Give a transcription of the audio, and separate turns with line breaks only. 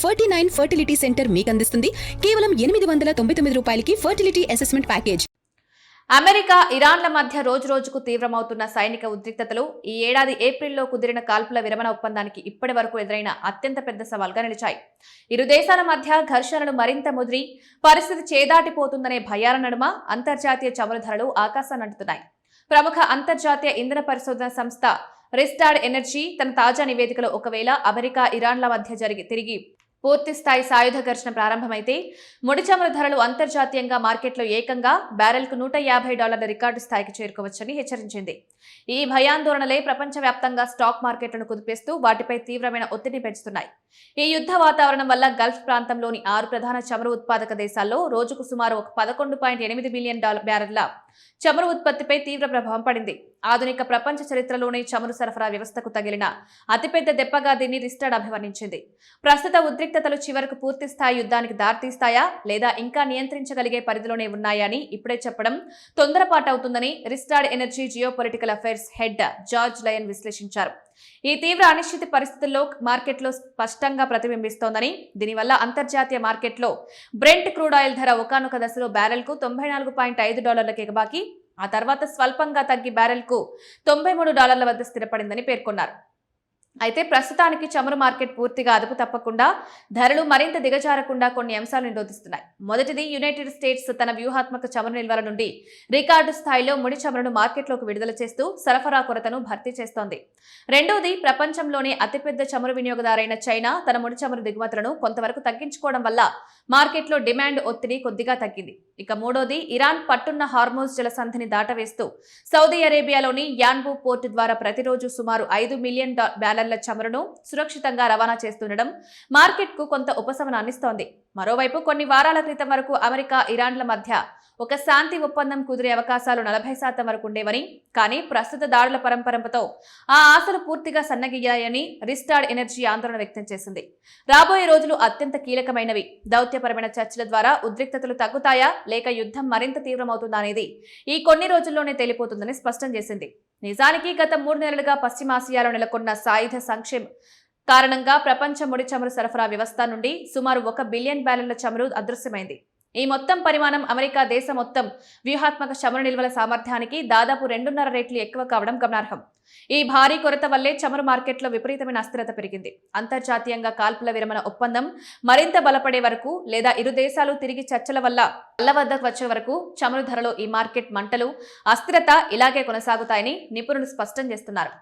49 fertility centre మీకు అందిస్తుంది కేవలం 899 రూపాయలకి ఫర్టిలిటీ అసెస్మెంట్ ప్యాకేజ్.
అమెరికా, ఇరాన్ల మధ్య రోజురోజుకు తీవ్రమవుతున్న సైనిక ఉద్రిక్తతలు ఈ ఏడాది ఏప్రిల్లో కుదిరిన కాల్పుల విరమణ ఒప్పందానికి ఇప్పటి వరకు ఎదురైన అత్యంత పెద్ద సవాల్గా నిలిచాయి. ఇరు దేశాల మధ్య ఘర్షణలు మరింత ముదిరి పరిస్థితి చేదాటిపోతుందనే భయాల నడుమ అంతర్జాతీయ చమురు ధరలు ఆకాశాన్నంటుతున్నాయి. ప్రముఖ అంతర్జాతీయ ఇంధన పరిశోధన సంస్థ రిస్టార్డ్ ఎనర్జీ తన తాజా నివేదికలో ఒకవేళ అమెరికా, ఇరాన్ల మధ్య తిరిగి పూర్తిస్థాయి సాయుధ ఘర్షణ ప్రారంభమైతే ముడి చమురు ధరలు అంతర్జాతీయంగా మార్కెట్లో ఏకంగా బ్యారెల్కు $150 రికార్డు స్థాయికి చేరుకోవచ్చని హెచ్చరించింది. ఈ భయాందోళనలే ప్రపంచవ్యాప్తంగా స్టాక్ మార్కెట్లను కుదిపేస్తూ వాటిపై తీవ్రమైన ఒత్తిడిని పెంచుతున్నాయి. ఈ యుద్ధ వాతావరణం వల్ల గల్ఫ్ ప్రాంతంలోని 6 ప్రధాన చమురు ఉత్పాదక దేశాల్లో రోజుకు సుమారు 11.8 బిలియన్ బ్యారెళ్ల చమురు ఉత్పత్తిపై తీవ్ర ప్రభావం పడింది. ఆధునిక ప్రపంచ చరిత్రలోనే చమురు సరఫరా వ్యవస్థకు తగిలిన అతిపెద్ద దెబ్బగా దీన్ని రిస్టార్డ్ అభివర్ణించింది. ప్రస్తుత ఉద్రిక్తతలు చివరకు పూర్తి స్థాయి యుద్ధానికి దారితీస్తాయా లేదా ఇంకా నియంత్రించగలిగే పరిధిలోనే ఉన్నాయా అని ఇప్పుడే చెప్పడం తొందరపాటు అవుతుందని Rystad Energy geopolitical affairs head George Leon విశ్లేషించారు. ఈ తీవ్ర అనిశ్చిత పరిస్థితుల్లో మార్కెట్లో స్పష్టంగా ప్రతిబింబిస్తోందని, దీనివల్ల అంతర్జాతీయ మార్కెట్లో బ్రెంట్ క్రూడ్ ఆయిల్ ధర ఒకానొక దశలో బ్యారెల్కు $94.5కి ఎగబాకి ఆ తర్వాత స్వల్పంగా తగ్గి బ్యారెల్కు $93 వద్ద స్థిరపడిందని పేర్కొన్నారు. అయితే ప్రస్తుతానికి చమురు మార్కెట్ పూర్తిగా అదుపు తప్పకుండా ధరలు మరింత దిగజారకుండా కొన్ని అంశాలు నిరోధిస్తున్నాయి. మొదటిది, యునైటెడ్ స్టేట్స్ తన వ్యూహాత్మక చమురు నిల్వల నుండి రికార్డు స్థాయిలో ముడి చమురును మార్కెట్లోకి విడుదల చేస్తూ సరఫరా కొరతను భర్తీ చేస్తోంది. రెండోది, ప్రపంచంలోనే అతిపెద్ద చమురు వినియోగదారైన చైనా తన ముడి చమురు దిగుమతులను కొంతవరకు తగ్గించుకోవడం వల్ల మార్కెట్లో డిమాండ్ ఒత్తిడి కొద్దిగా తగ్గింది. ఇక మూడోది, ఇరాన్ పట్టున్న హార్మోజ్ జలసంధిని దాటవేస్తూ సౌదీ అరేబియాలోని యాన్బూ పోర్టు ద్వారా ప్రతిరోజు సుమారు 5 మిలియన్ బ్యారెళ్ల చమురును సురక్షితంగా రవాణా చేస్తుండడం మార్కెట్కు కొంత ఉపశమనాన్ని ఇస్తోంది. మరోవైపు కొన్ని వారాల క్రితం వరకు అమెరికా, ఇరాన్ల మధ్య ఒక శాంతి ఒప్పందం కుదిరే అవకాశాలు 40% వరకు ఉండేవని, కానీ ప్రస్తుత దాడుల పరంపరతో ఆ ఆశలు పూర్తిగా సన్నగియ్యాయని రిస్టార్డ్ ఎనర్జీ ఆందోళన వ్యక్తం చేసింది. రాబోయే రోజులు అత్యంత కీలకమైనవి. దౌత్యపరమైన చర్చల ద్వారా ఉద్రిక్తతలు తగ్గుతాయా లేక యుద్ధం మరింత తీవ్రమవుతుందా అనేది ఈ కొన్ని రోజుల్లోనే తేలిపోతుందని స్పష్టం చేసింది. నిజానికి గత 3 నెలలుగా పశ్చిమాసియాలో నెలకొన్న సాయుధ సంక్షేమ కారణంగా ప్రపంచ ముడి చమురు సరఫరా వ్యవస్థ నుండి సుమారు 1 బిలియన్ బ్యారెళ్ల చమురు అదృశ్యమైంది. ఈ మొత్తం పరిమాణం అమెరికా దేశ మొత్తం వ్యూహాత్మక చమురు నిల్వల సామర్థ్యానికి దాదాపు 2.5 రెట్లు ఎక్కువ కావడం గమనార్హం. ఈ భారీ కొరత వల్లే చమురు మార్కెట్లో విపరీతమైన అస్థిరత పెరిగింది. అంతర్జాతీయంగా కాల్పుల విరమణ ఒప్పందం మరింత బలపడే వరకు లేదా ఇరు దేశాలు తిరిగి చర్చల వల్ల వద్దకు వచ్చే వరకు చమురు ధరలో ఈ మార్కెట్ మంటలు, అస్థిరత ఇలాగే కొనసాగుతాయని నిపుణులు స్పష్టం చేస్తున్నారు.